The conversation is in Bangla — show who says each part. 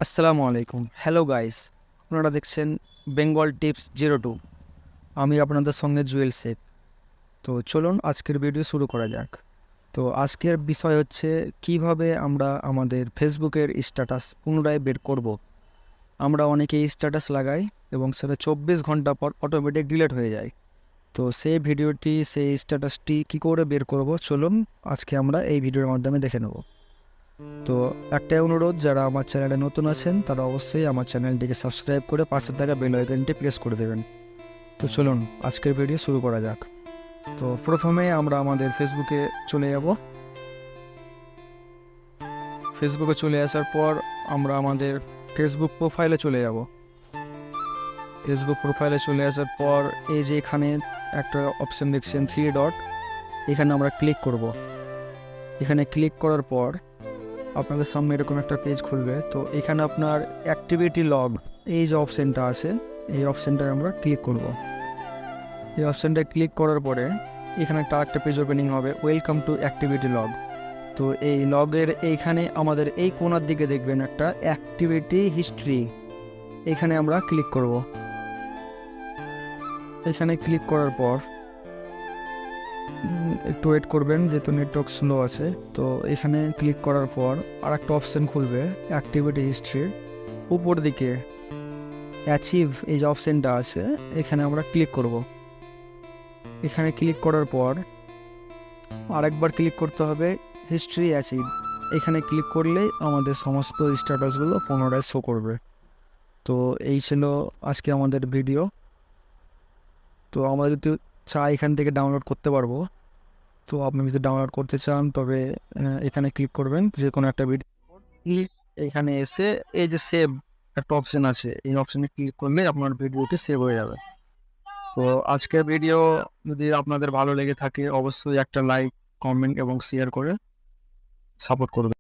Speaker 1: আসসালামু আলাইকুম। হ্যালো গাইস, আপনারা দেখছেন বেঙ্গল টিপস 02। আমি আপনাদের সঙ্গে জুয়েল শেখ। তো চলুন আজকের ভিডিও শুরু করা যাক। তো আজকের বিষয় হচ্ছে কিভাবে আমরা আমাদের ফেসবুকের স্ট্যাটাস পুনরায় বের করব। আমরা অনেকেই স্ট্যাটাস লাগাই এবং সেটা 24 ঘন্টা পর অটোমেটিক ডিলিট হয়ে যায়। তো সেই স্ট্যাটাসটি কী করে বের করব, চলুন আজকে আমরা এই ভিডিওর মাধ্যমে দেখে নেব। তো একটাই অনুরোধ, যারা আমার চ্যানেলে নতুন আছেন তারা অবশ্যই আমার চ্যানেলটিকে সাবস্ক্রাইব করে পাশে থাকা বেল আইকনটি প্রেস করে দেবেন। তো চলুন আজকের ভিডিও শুরু করা যাক। তো প্রথমে আমরা আমাদের ফেসবুকে চলে যাব। ফেসবুকে চলে আসার পর আমরা আমাদের ফেসবুক প্রোফাইলে চলে যাব। ফেসবুক প্রোফাইলে চলে আসার পর এই যে এখানে একটা অপশন দেখছেন 3 ডট, এখানে আমরা ক্লিক করব। এখানে ক্লিক করার পর আপনাদের সামনে এরকম একটা পেজ খুলবে। তো এখানে আপনার অ্যাক্টিভিটি লগ, এই যে অপশানটা আছে, এই অপশানটায় আমরা ক্লিক করব। এই অপশানটায় ক্লিক করার পরে এখানে একটা পেজ ওপেনিং হবে, ওয়েলকাম টু অ্যাক্টিভিটি লগ। তো এই লগের এইখানে আমাদের এই কোণার দিকে দেখবেন একটা অ্যাক্টিভিটি হিস্ট্রি, এখানে আমরা ক্লিক করব। এখানে ক্লিক করার পর একটু ওয়েট করবেন যেহেতু নেটওয়ার্ক স্লো আছে। তো এখানে ক্লিক করার পর আর একটা অপশান খুলবে অ্যাক্টিভিটি হিস্ট্রির উপর দিকে অ্যাচিভ, এই যে অপশানটা আছে এখানে আমরা ক্লিক করব। এখানে ক্লিক করার পর আরেকবার ক্লিক করতে হবে হিস্ট্রি অ্যাচিভ, এখানে ক্লিক করলেই আমাদের সমস্ত স্ট্যাটাসগুলো পুনরায় শো করবে। তো এই ছিল আজকে আমাদের ভিডিও। তো আমরা যদি চাই এখান থেকে ডাউনলোড করতে পারবো। তো আপনি যদি ডাউনলোড করতে চান তবে এখানে ক্লিক করবেন, যে কোনো একটা ভিডিও এখানে এসে এই যে সেভ একটা অপশন আছে, এই অপশনে ক্লিক করলে আপনার ভিডিওটি সেভ হয়ে যাবে। তো আজকের ভিডিও যদি আপনাদের ভালো লেগে থাকে অবশ্যই একটা লাইক, কমেন্ট এবং শেয়ার করে সাপোর্ট করবেন।